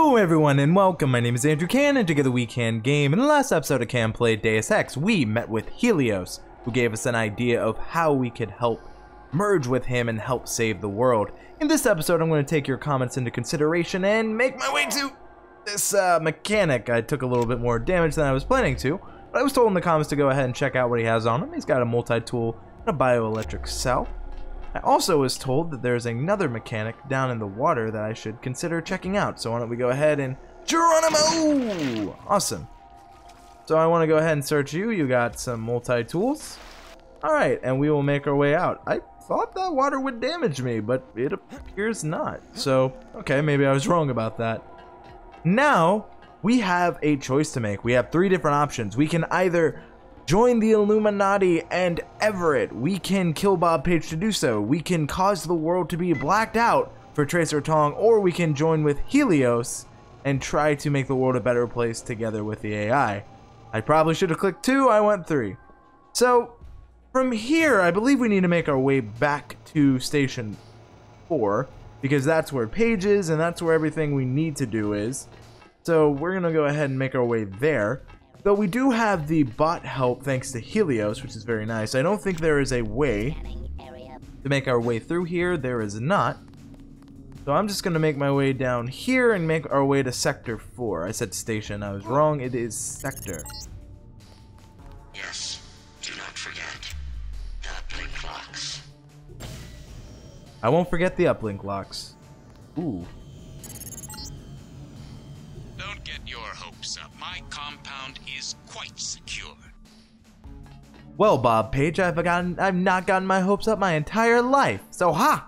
Hello everyone and welcome, my name is Andrew Can and together we can game. In the last episode of Can Play Deus Ex, we met with Helios, who gave us an idea of how we could help merge with him and help save the world. In this episode I'm going to take your comments into consideration and make my way to this mechanic. I took a little bit more damage than I was planning to, but I was told in the comments to go ahead and check out what he has on him. He's got a multi-tool and a bioelectric cell. I also was told that there's another mechanic down in the water that I should consider checking out, so why don't we go ahead and Geronimo! Awesome. So I want to go ahead and search you. You got some multi-tools. Alright, and we will make our way out. I thought that water would damage me, but it appears not. So, okay, maybe I was wrong about that. Now, we have a choice to make. We have three different options. We can either join the Illuminati and Everett. We can kill Bob Page to do so. We can cause the world to be blacked out for Tracer Tong, or we can join with Helios and try to make the world a better place together with the AI. I probably should have clicked 2, I went 3. So, from here, I believe we need to make our way back to Station 4, because that's where Page is, and that's where everything we need to do is. So, we're gonna go ahead and make our way there. Though we do have the bot help thanks to Helios, which is very nice. I don't think there is a way to make our way through here. There is not. So I'm just going to make my way down here and make our way to Sector 4. I said station. I was wrong. It is Sector. Yes. Do not forget the uplink locks. I won't forget the uplink locks. Ooh. Don't get your hopes up. My compound is quite secure. Well, Bob Page, I've not gotten my hopes up my entire life. So ha!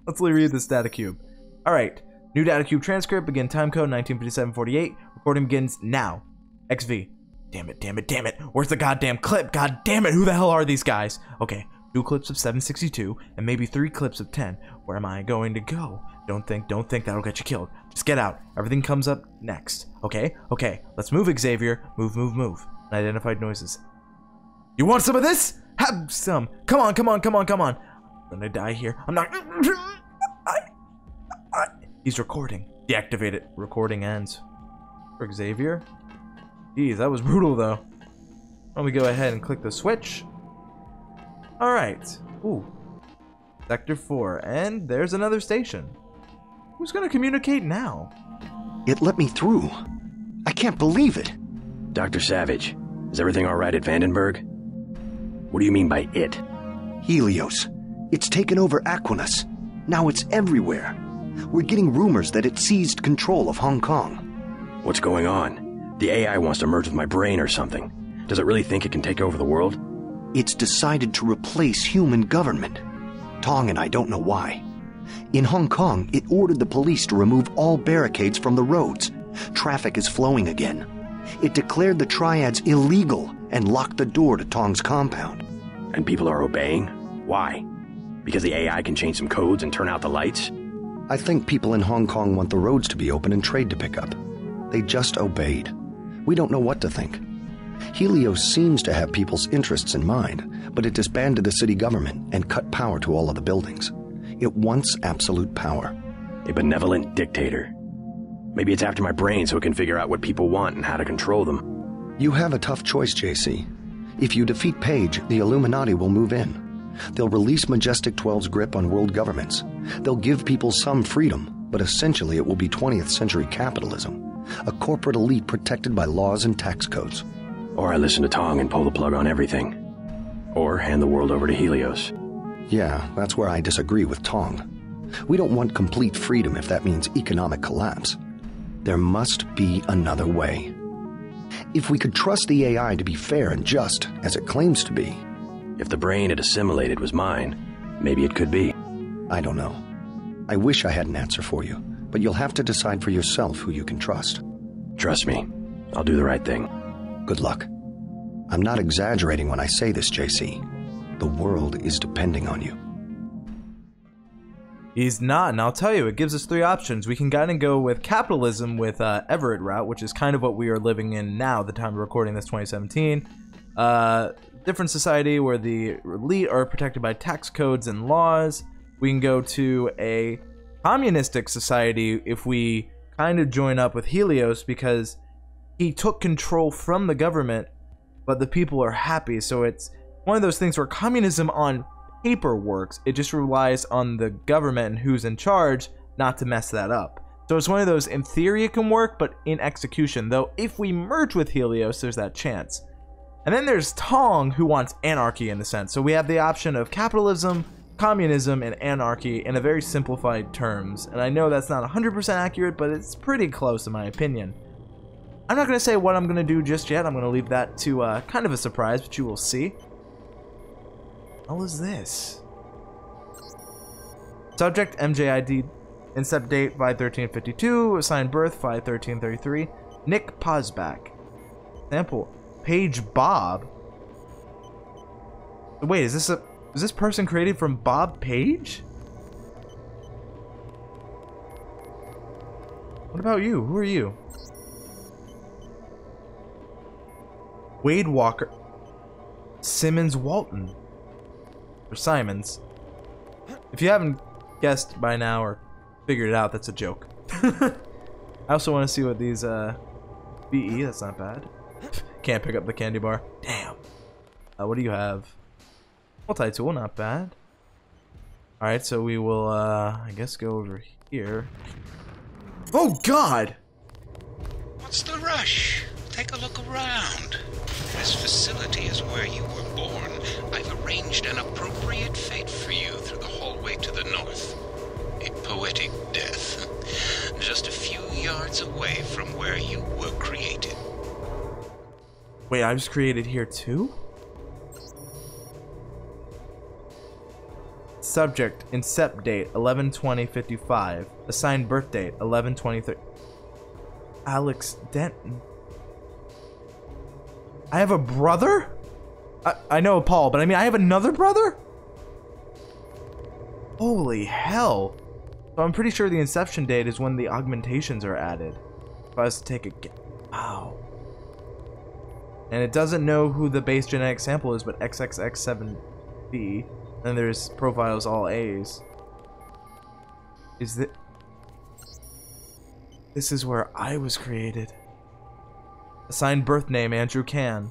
Let's read this data cube. Alright. New data cube transcript. Begin time code 1957-48. Recording begins now. XV. Damn it, damn it, damn it. Where's the goddamn clip? God damn it, who the hell are these guys? Okay. 2 clips of 762 and maybe 3 clips of 10. Where am I going to go? Don't think that'll get you killed. Just get out. Everything comes up next. Okay? Okay. Let's move, Xavier. Move, move, move. Unidentified noises. You want some of this? Have some. Come on, come on, come on, come on. I'm gonna die here. I'm not. He's recording. Deactivate it. Recording ends. For Xavier? Geez, that was brutal though. Why don't we go ahead and click the switch? Alright. Ooh. Sector 4. And there's another station. Who's gonna communicate now? It let me through. I can't believe it. Dr. Savage, is everything all right at Vandenberg? What do you mean by it? Helios. It's taken over Aquinas. Now it's everywhere. We're getting rumors that it seized control of Hong Kong. What's going on? The AI wants to merge with my brain or something. Does it really think it can take over the world? It's decided to replace human government. Tong and I don't know why. In Hong Kong, it ordered the police to remove all barricades from the roads. Traffic is flowing again. It declared the triads illegal and locked the door to Tong's compound. And people are obeying? Why? Because the AI can change some codes and turn out the lights? I think people in Hong Kong want the roads to be open and trade to pick up. They just obeyed. We don't know what to think. Helios seems to have people's interests in mind, but it disbanded the city government and cut power to all of the buildings. It wants absolute power. A benevolent dictator. Maybe it's after my brain so it can figure out what people want and how to control them. You have a tough choice, JC. If you defeat Page, the Illuminati will move in. They'll release Majestic 12's grip on world governments. They'll give people some freedom, but essentially it will be 20th century capitalism. A corporate elite protected by laws and tax codes. Or I listen to Tong and pull the plug on everything. Or hand the world over to Helios. Yeah, that's where I disagree with Tong. We don't want complete freedom if that means economic collapse. There must be another way. If we could trust the AI to be fair and just, as it claims to be. If the brain it assimilated was mine, maybe it could be. I don't know. I wish I had an answer for you, but you'll have to decide for yourself who you can trust. Trust me, I'll do the right thing. Good luck. I'm not exaggerating when I say this, JC. The world is depending on you. He's not, and I'll tell you, it gives us 3 options. We can kind of go with capitalism with Everett route, which is kind of what we are living in now, the time of recording this, 2017. Different society where the elite are protected by tax codes and laws. We can go to a communistic society if we kind of join up with Helios because he took control from the government, but the people are happy. So it's one of those things where communism on paper works. It just relies on the government and who's in charge not to mess that up. So it's one of those, in theory it can work, but in execution, though if we merge with Helios, there's that chance. And then there's Tong, who wants anarchy in the sense. So we have the option of capitalism, communism, and anarchy in a very simplified terms. And I know that's not 100% accurate, but it's pretty close in my opinion. I'm not going to say what I'm going to do just yet. I'm going to leave that to kind of a surprise, but you will see. What is this? Subject MJID, incept date 5/13/52, assigned birth 5/13/33, Nick Posback. Sample Page Bob. Wait, is this person created from Bob Page? What about you? Who are you? Wade Walker. Simmons Walton. Or Simons. If you haven't guessed by now or figured it out, that's a joke. I also want to see what these BE, that's not bad. Can't pick up the candy bar. Damn. What do you have? Multi-tool, not bad. Alright, so we will I guess go over here. Oh god! What's the rush? Take a look around. This facility is where you were born. I've arranged an appropriate fate for you through the hallway to the north. A poetic death. Just a few yards away from where you were created. Wait, I was created here too? Subject, incept date 11/20/55. Assigned birth date 11/20/30. Alex Denton. I have a brother? I know Paul, but I mean I have another brother? Holy hell. So I'm pretty sure the inception date is when the augmentations are added. If I was to take a guess. Wow. And it doesn't know who the base genetic sample is, but XXX7B. Then there's profiles all A's. This is where I was created. Assigned birth name Andrew Can.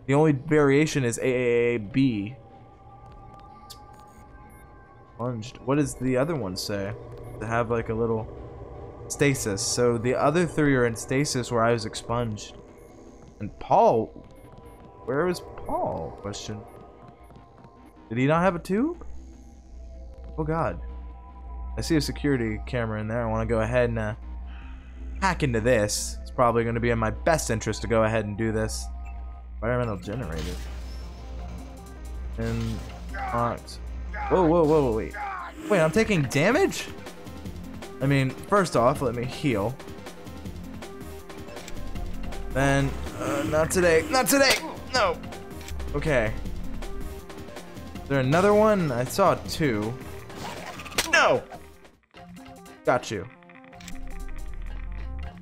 The only variation is AAAB. Sponged. What does the other one say? To have like a little stasis. So the other three are in stasis where I was expunged. And Paul, where is Paul? Question. Did he not have a tube? Oh god. I see a security camera in there. I want to go ahead and hack into this. It's probably going to be in my best interest to go ahead and do this. Environmental generator. And locked. Whoa, wait. Wait, I'm taking damage? I mean, first off, let me heal. Then, not today. Not today! No! Okay. Is there another one? I saw two. No! Got you.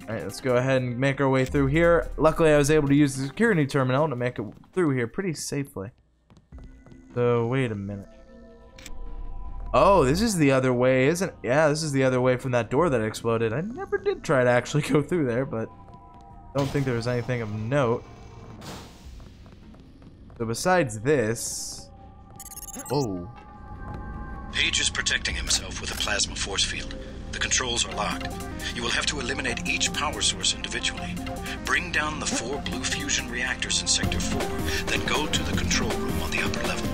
Alright, let's go ahead and make our way through here. Luckily, I was able to use the security terminal to make it through here pretty safely. So, wait a minute. Oh, this is the other way, isn't it? Yeah, this is the other way from that door that exploded. I never did try to actually go through there, but I don't think there was anything of note. So besides this... Whoa. Page is protecting himself with a plasma force field. The controls are locked. You will have to eliminate each power source individually. Bring down the 4 blue fusion reactors in Sector 4, then go to the control room on the upper level.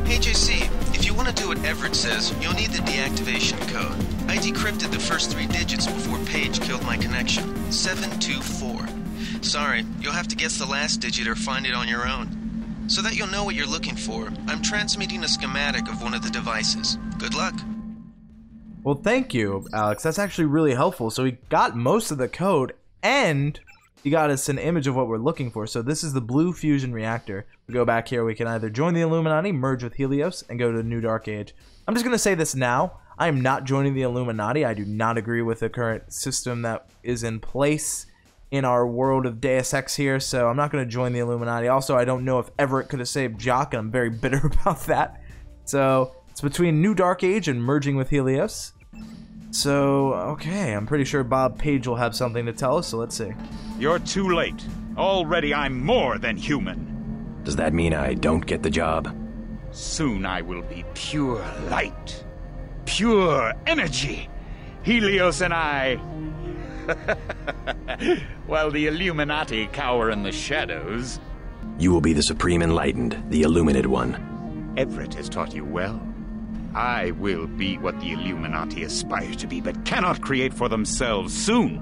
Hey JC, if you want to do what Everett says, you'll need the deactivation code. I decrypted the first 3 digits before Page killed my connection. 724. Sorry, you'll have to guess the last digit or find it on your own. So that you'll know what you're looking for, I'm transmitting a schematic of one of the devices. Good luck. Well, thank you, Alex. That's actually really helpful. So he got most of the code, and he got us an image of what we're looking for. So this is the blue fusion reactor. We go back here, we can either join the Illuminati, merge with Helios, and go to the New Dark Age. I'm just going to say this now. I am not joining the Illuminati. I do not agree with the current system that is in place in our world of Deus Ex here, so I'm not going to join the Illuminati. Also, I don't know if Everett could have saved Jock, and I'm very bitter about that. So it's between New Dark Age and merging with Helios. So, okay, I'm pretty sure Bob Page will have something to tell us, so let's see. You're too late. Already I'm more than human. Does that mean I don't get the job? Soon I will be pure light. Pure energy. Helios and I... While the Illuminati cower in the shadows... You will be the Supreme Enlightened, the Illuminated One. Everett has taught you well. I will be what the Illuminati aspire to be, but cannot create for themselves soon.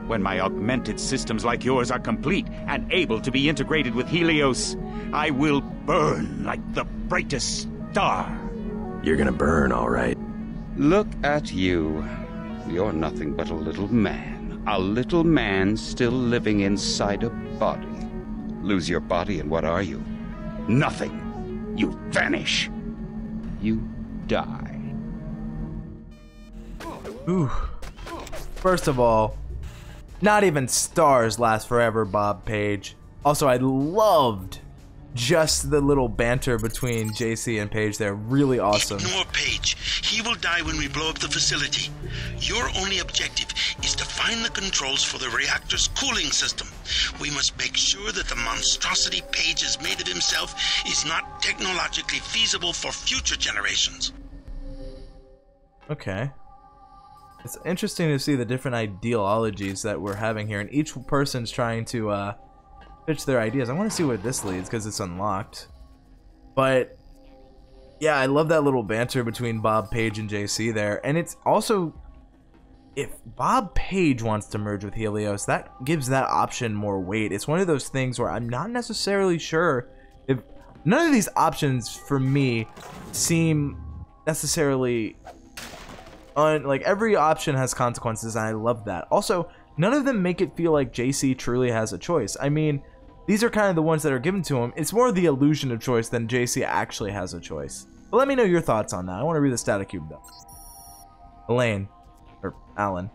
When my augmented systems like yours are complete and able to be integrated with Helios, I will burn like the brightest star. You're gonna burn, all right. Look at you. You're nothing but a little man. A little man still living inside a body. Lose your body and what are you? Nothing. You vanish. You die. Ooh. First of all, not even stars last forever, Bob Page. Also, I loved just the little banter between JC and Page there. Really awesome. Ignore Page. He will die when we blow up the facility. Your only objective is to find the controls for the reactor's cooling system. We must make sure that the monstrosity Page has made of himself is not technologically feasible for future generations. Okay. It's interesting to see the different ideologies that we're having here, and each person's trying to pitch their ideas. I want to see where this leads because it's unlocked. But yeah, I love that little banter between Bob Page and JC there. And it's also, if Bob Page wants to merge with Helios, that gives that option more weight. It's one of those things where I'm not necessarily sure if none of these options for me seem necessarily like every option has consequences, and I love that. Also, none of them make it feel like JC truly has a choice. I mean, these are kind of the ones that are given to him. It's more the illusion of choice than JC actually has a choice. But let me know your thoughts on that. I want to read the static cube though. Elaine, or Alan,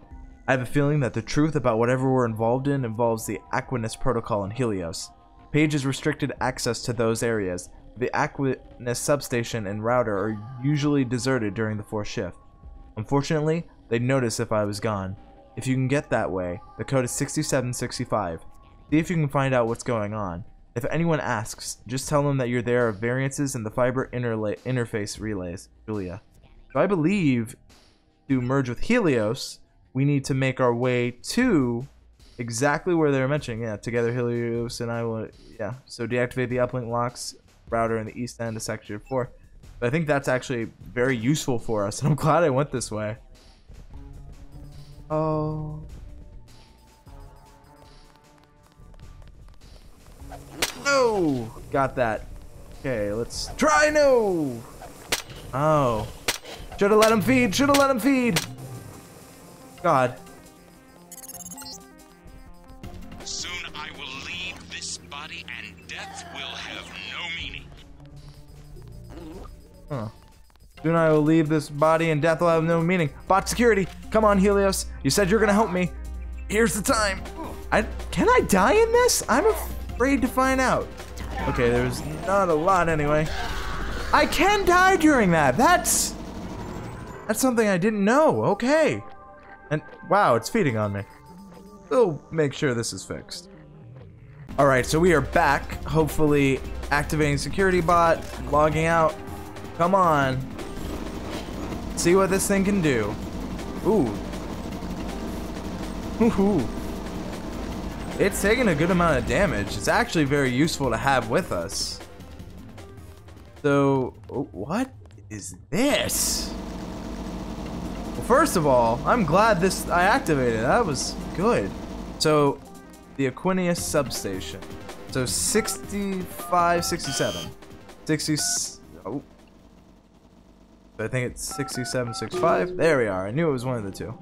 I have a feeling that the truth about whatever we're involved in involves the Aquinas Protocol and Helios. Page has restricted access to those areas. The Aquinas substation and router are usually deserted during the 4th shift. Unfortunately, they'd notice if I was gone. If you can get that way, the code is 6765. See if you can find out what's going on. If anyone asks, just tell them that you're there of variances in the fiber interface relays. Julia. So I believe to merge with Helios, we need to make our way to exactly where they're mentioning. Yeah, together Helios and I will. Yeah, so deactivate the uplink locks router in the east end of Sector 4. But I think that's actually very useful for us, and I'm glad I went this way. Oh. No! Got that. Okay, let's try. No! Oh. Should've let him feed. Should've let him feed. God. Soon I will leave this body and death will have no meaning. Huh. Soon I will leave this body and death will have no meaning. Bot security. Come on, Helios. You said you're gonna help me. Here's the time. Can I die in this? I'm afraid to find out. Okay, there's not a lot anyway. I can die during that. That's something I didn't know. Okay. And wow, it's feeding on me. We'll make sure this is fixed. Alright, so we are back. Hopefully activating security bot, logging out. Come on. See what this thing can do. Ooh. Ooh. It's taking a good amount of damage. It's actually very useful to have with us. So, what is this? Well, first of all, I'm glad I activated. That was good. So, the Aquinas substation. So 65, 67. 60, oh. I think it's 67, 65. There we are. I knew it was one of the two.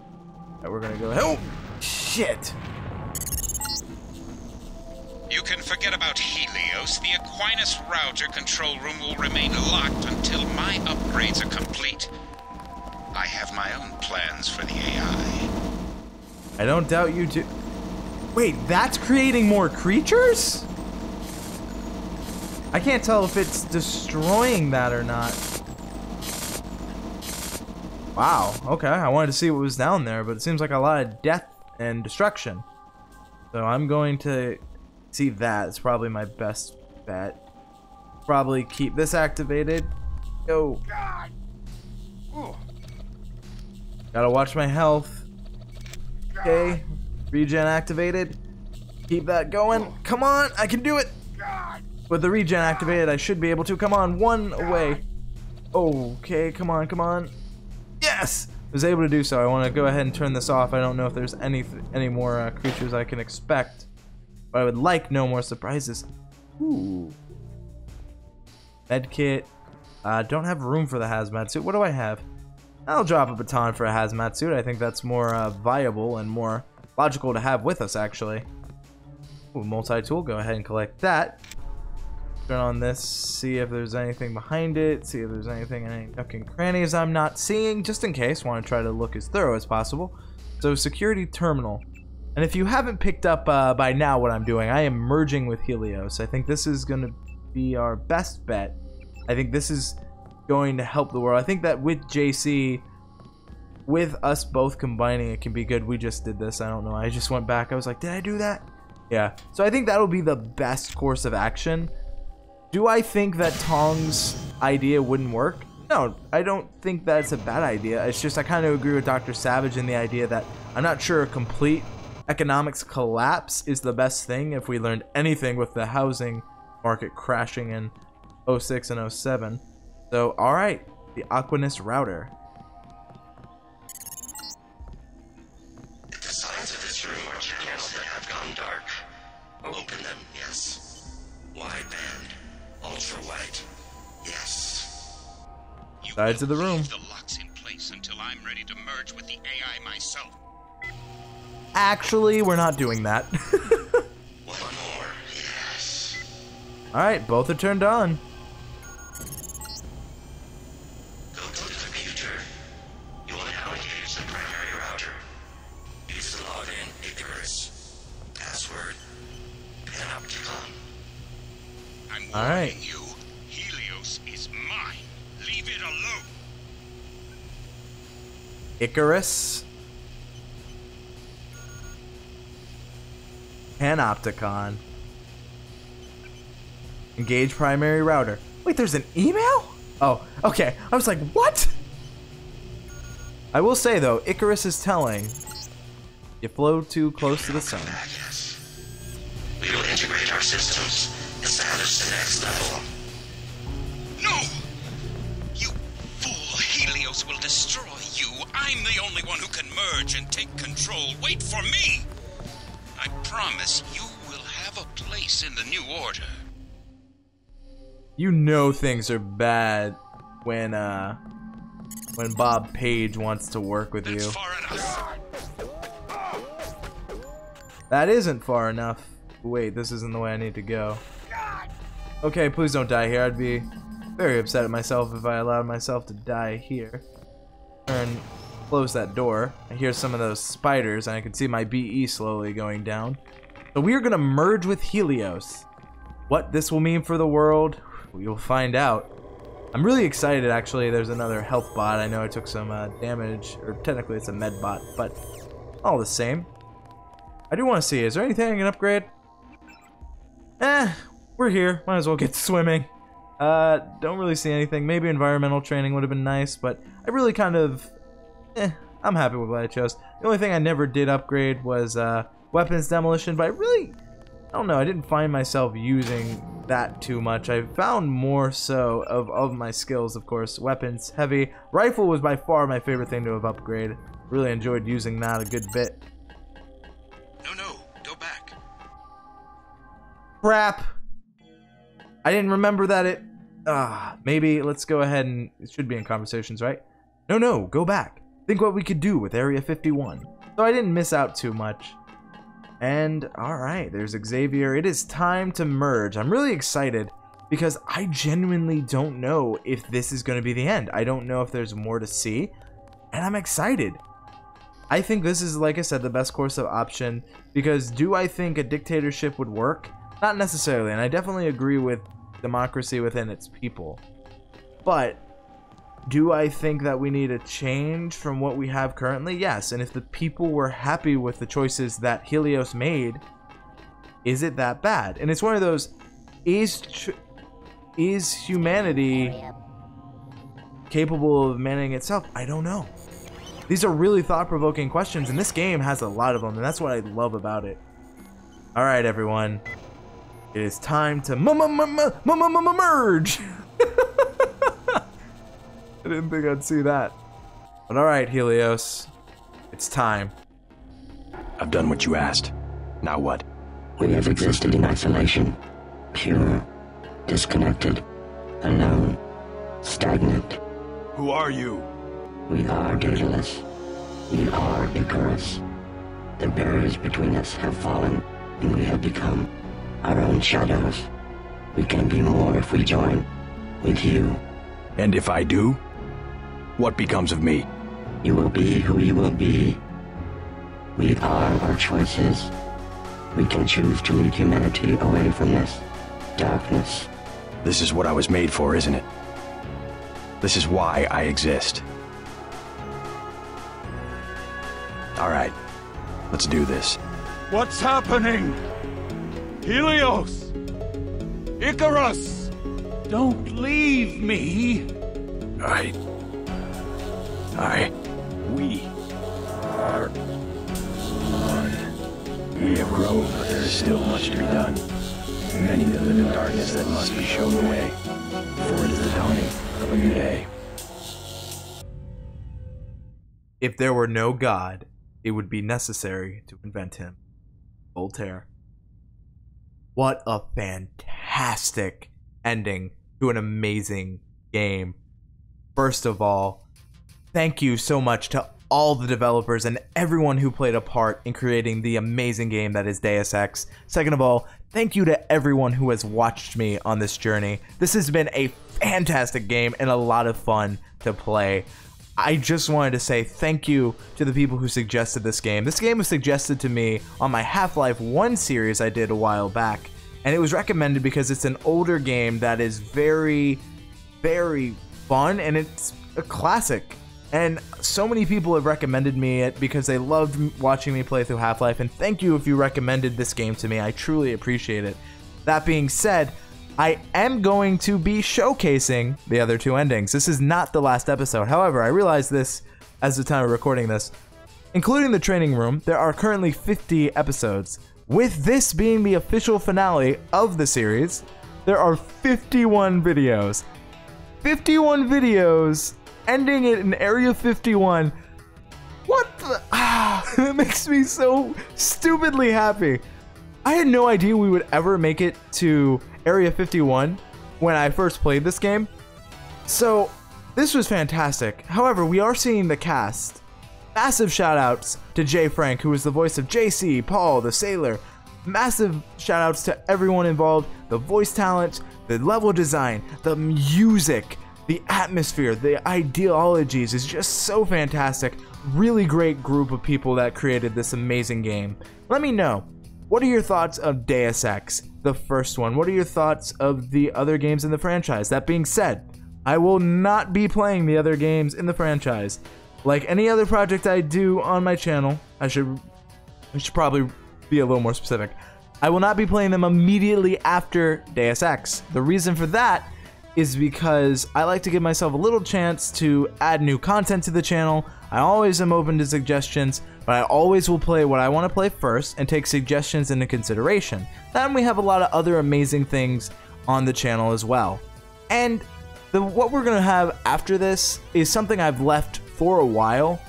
Alright, we're gonna go ahead. Oh! Shit! You can forget about Helios. The Aquinas router control room will remain locked until my upgrades are complete. I have my own plans for the AI. I don't doubt you do. Wait, that's creating more creatures? I can't tell if it's destroying that or not. Wow, okay, I wanted to see what was down there, but it seems like a lot of death and destruction. So I'm going to see that. It's probably my best bet. Probably keep this activated. Go. Gotta watch my health. Okay, regen activated. Keep that going. Come on, I can do it. With the regen activated, I should be able to. Come on, one away. Okay, come on, come on. Yes! I was able to do so. I want to go ahead and turn this off. I don't know if there's any more creatures I can expect. But I would like no more surprises. Ooh. Medkit. Don't have room for the hazmat suit. What do I have? I'll drop a baton for a hazmat suit. I think that's more viable and more logical to have with us, actually. Ooh, multi-tool. Go ahead and collect that. Turn on this, see if there's anything behind it, see if there's anything in any nook and crannies I'm not seeing, just in case. Want to try to look as thorough as possible. So, security terminal. And if you haven't picked up by now what I'm doing, I am merging with Helios. I think this is going to be our best bet. I think this is going to help the world. I think that with JC, with us both combining, it can be good. We just did this. I don't know. I just went back. I was like, did I do that? Yeah. So I think that'll be the best course of action. Do I think that Tong's idea wouldn't work? No, I don't think that's a bad idea. It's just I kind of agree with Dr. Savage in the idea that I'm not sure a complete economics collapse is the best thing if we learned anything with the housing market crashing in 06 and 07. So, alright, the Aquanus router. The sides of this room are channels that have gone dark. Open them, yes. Wide band. Ultra white. Yes. Sides of the room. Leave the locks in place until I'm ready to merge with the AI myself. Actually, we're not doing that. One more. Yes. Alright, both are turned on. Go to the computer. You will now engage the primary router. Use the login Icarus. Password. Panopticon. I'm All warning right. you. Helios is mine. Leave it alone. Icarus. Panopticon. Engage primary router. Wait, there's an email? Oh, okay. I was like, what? I will say, though, Icarus is telling you flow too close to the sun. Yes. We will integrate our systems. Establish the next level. No! You fool! Helios will destroy you. I'm the only one who can merge and take control. Wait for me! I promise you will have a place in the new order. You know things are bad when Bob Page wants to work with you. That's far enough. That isn't far enough. Wait, this isn't the way I need to go. Okay, please don't die here. I'd be very upset at myself if I allowed myself to die here. Close that door. I hear some of those spiders, and I can see my BE slowly going down. So we are going to merge with Helios. What this will mean for the world, we will find out. I'm really excited, actually. There's another health bot. I know I took some damage, or technically it's a med bot, but all the same. I do want to see, is there anything I can upgrade? We're here. Might as well get swimming. Don't really see anything. Maybe environmental training would have been nice, but I really kind of... I'm happy with what I chose. The only thing I never did upgrade was weapons demolition, but I don't know, I didn't find myself using that too much. I found more so of my skills, of course. Weapons, heavy. Rifle was by far my favorite thing to have upgraded. Really enjoyed using that a good bit. No, go back. Crap! I didn't remember that it... maybe let's go ahead and... It should be in conversations, right? No, go back. Think what we could do with Area 51. So I didn't miss out too much. And, alright, there's Xavier. It is time to merge. I'm really excited because I genuinely don't know if this is going to be the end. I don't know if there's more to see. And I'm excited. I think this is, like I said, the best course of option. Because do I think a dictatorship would work? Not necessarily. And I definitely agree with democracy within its people. But... Do I think that we need a change from what we have currently? Yes. And if the people were happy with the choices that Helios made, is it that bad? And it's one of those, is humanity capable of managing itself? I don't know. These are really thought-provoking questions, and this game has a lot of them, and that's what I love about it. All right, everyone. It is time to merge. I didn't think I'd see that. But all right, Helios. It's time. I've done what you asked. Now what? We have existed in isolation. Pure. Disconnected. Alone. Stagnant. Who are you? We are Daedalus. We are Icarus. The barriers between us have fallen, and we have become our own shadows. We can be more if we join with you. And if I do? What becomes of me? You will be who you will be. We are our choices. We can choose to lead humanity away from this darkness. This is what I was made for, isn't it? This is why I exist. All right, let's do this. What's happening? Helios! Icarus! Don't leave me! We are one. We have grown, but there is still much to be done. Many that live in darkness that must be shown the way, for it is the dawning of a new day. If there were no God, it would be necessary to invent him. Voltaire. What a fantastic ending to an amazing game. First of all, thank you so much to all the developers and everyone who played a part in creating the amazing game that is Deus Ex. Second of all, thank you to everyone who has watched me on this journey. This has been a fantastic game and a lot of fun to play. I just wanted to say thank you to the people who suggested this game. This game was suggested to me on my Half-Life 1 series I did a while back, and it was recommended because it's an older game that is very, very fun, and it's a classic. And so many people have recommended me it because they loved watching me play through Half-Life, and thank you if you recommended this game to me. I truly appreciate it. That being said, I am going to be showcasing the other two endings. This is not the last episode. However, I realized this as the time of recording this. Including the training room, there are currently 50 episodes. With this being the official finale of the series, there are 51 videos. 51 videos ending it in Area 51. What the? It makes me so stupidly happy. I had no idea we would ever make it to Area 51 when I first played this game. So this was fantastic. However, we are seeing the cast. Massive shout outs to Jay Frank, who was the voice of JC, Paul, the sailor. Massive shout outs to everyone involved. The voice talent, the level design, the music, the atmosphere, the ideologies is just so fantastic. Really great group of people that created this amazing game. Let me know. What are your thoughts of Deus Ex, the first one? What are your thoughts of the other games in the franchise? That being said, I will not be playing the other games in the franchise. Like any other project I do on my channel, I should probably be a little more specific. I will not be playing them immediately after Deus Ex. The reason for that is because I like to give myself a little chance to add new content to the channel. I always am open to suggestions, but I always will play what I want to play first and take suggestions into consideration. Then we have a lot of other amazing things on the channel as well. And what we're going to have after this is something I've left for a while.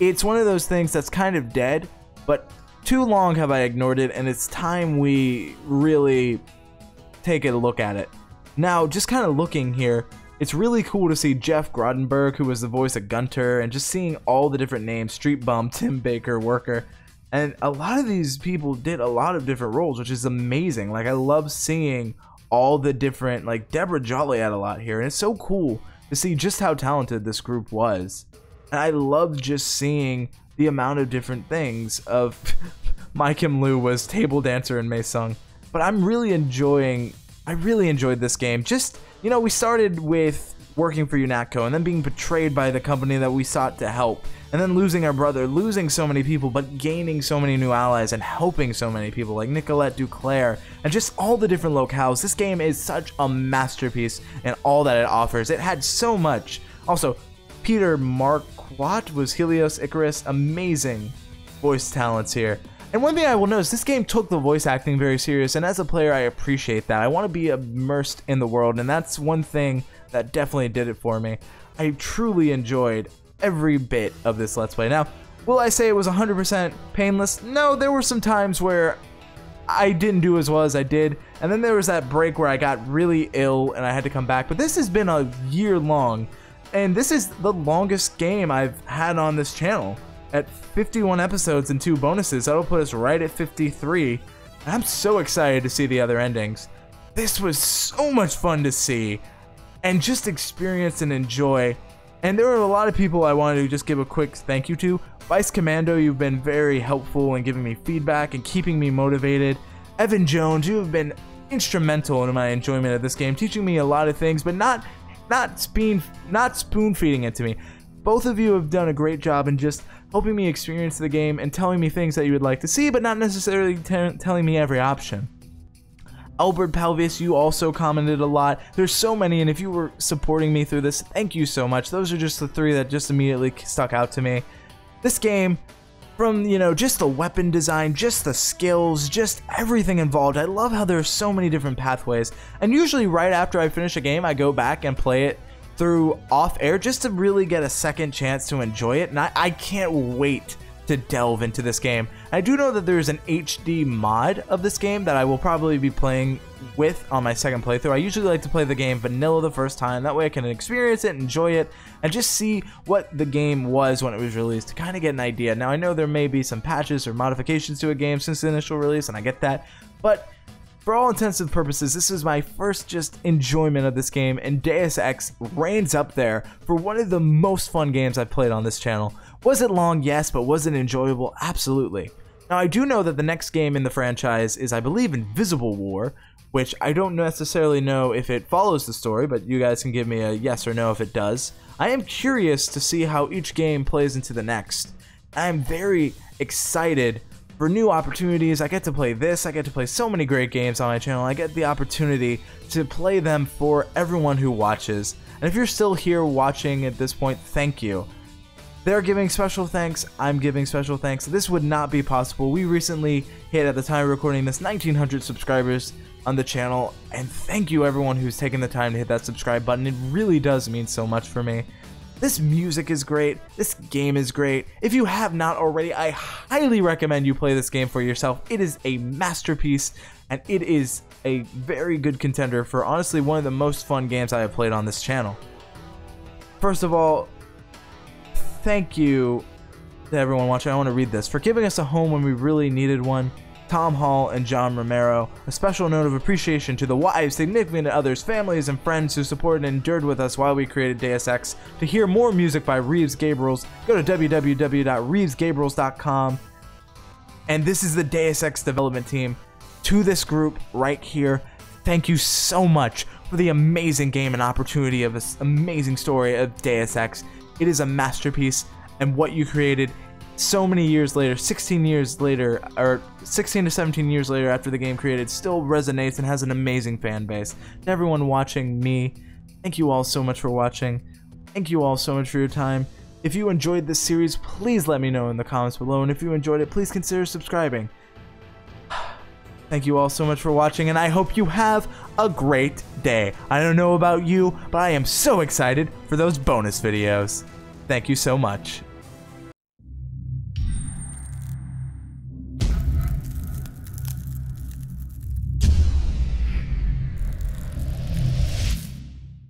It's one of those things that's kind of dead, but too long have I ignored it, and it's time we really take a look at it. Now, just kind of looking here, it's really cool to see Jeff Grodenberg, who was the voice of Gunter, and just seeing all the different names, Street Bum, Tim Baker, Worker, and a lot of these people did a lot of different roles, which is amazing. Like, I love seeing all the different, like, Deborah Jolly had a lot here, and it's so cool to see just how talented this group was. And I love just seeing the amount of different things of My Kim Loo was Table Dancer in Mei Sung. But I really enjoyed this game. Just, you know, we started with working for UNATCO and then being betrayed by the company that we sought to help, and then losing our brother, losing so many people, but gaining so many new allies and helping so many people like Nicolette Duclair, and just all the different locales. This game is such a masterpiece in all that it offers. It had so much. Also, Peter Marquardt was Helios Icarus. Amazing voice talents here. And one thing I will notice, this game took the voice acting very serious, and as a player I appreciate that. I want to be immersed in the world, and that's one thing that definitely did it for me. I truly enjoyed every bit of this Let's Play. Now, will I say it was 100% painless? No, there were some times where I didn't do as well as I did, and then there was that break where I got really ill and I had to come back, but this has been a year long, and this is the longest game I've had on this channel. At 51 episodes and 2 bonuses, that'll put us right at 53. I'm so excited to see the other endings. This was so much fun to see and just experience and enjoy. And there were a lot of people I wanted to just give a quick thank you to. Vice Commando, you've been very helpful in giving me feedback and keeping me motivated. Evan Jones, you have been instrumental in my enjoyment of this game, teaching me a lot of things, but not spoon feeding it to me. Both of you have done a great job in just helping me experience the game and telling me things that you would like to see, but not necessarily telling me every option. Albert Palvis, you also commented a lot. There's so many, and if you were supporting me through this, thank you so much. Those are just the 3 that just immediately stuck out to me. This game, from, you know, just the weapon design, just the skills, just everything involved. I love how there's so many different pathways, and usually right after I finish a game, I go back and play it through off air just to really get a second chance to enjoy it, and I can't wait to delve into this game. I do know that there's an HD mod of this game that I will probably be playing with on my second playthrough. I usually like to play the game vanilla the first time, that way I can experience it, enjoy it, and just see what the game was when it was released to kind of get an idea. Now I know there may be some patches or modifications to a game since the initial release, and I get that, but for all intents and purposes, this is my first just enjoyment of this game, and Deus Ex reigns up there for one of the most fun games I've played on this channel. Was it long? Yes, but was it enjoyable? Absolutely. Now, I do know that the next game in the franchise is, I believe, Invisible War, which I don't necessarily know if it follows the story, but you guys can give me a yes or no if it does. I am curious to see how each game plays into the next. I am very excited for new opportunities. I get to play this, I get to play so many great games on my channel. I get the opportunity to play them for everyone who watches. And if you're still here watching at this point, thank you. They're giving special thanks, I'm giving special thanks. This would not be possible. We recently hit, at the time of recording this, 1,900 subscribers on the channel, and thank you everyone who's taken the time to hit that subscribe button. It really does mean so much for me. This music is great, this game is great. If you have not already, I highly recommend you play this game for yourself. It is a masterpiece, and it is a very good contender for honestly one of the most fun games I have played on this channel. First of all, thank you to everyone watching. I want to read this. For giving us a home when we really needed one, Tom Hall and John Romero. A special note of appreciation to the wives, significant others, families, and friends who supported and endured with us while we created Deus Ex. To hear more music by Reeves Gabriels, go to www.reevesgabriels.com. And this is the Deus Ex development team. To this group right here, thank you so much for the amazing game and opportunity of this amazing story of Deus Ex. It is a masterpiece, and what you created so many years later, 16 years later, or 16 to 17 years later after the game created, still resonates and has an amazing fan base. To everyone watching me, thank you all so much for watching. Thank you all so much for your time. If you enjoyed this series, please let me know in the comments below, and if you enjoyed it, please consider subscribing. Thank you all so much for watching, and I hope you have a great day. I don't know about you, but I am so excited for those bonus videos. Thank you so much.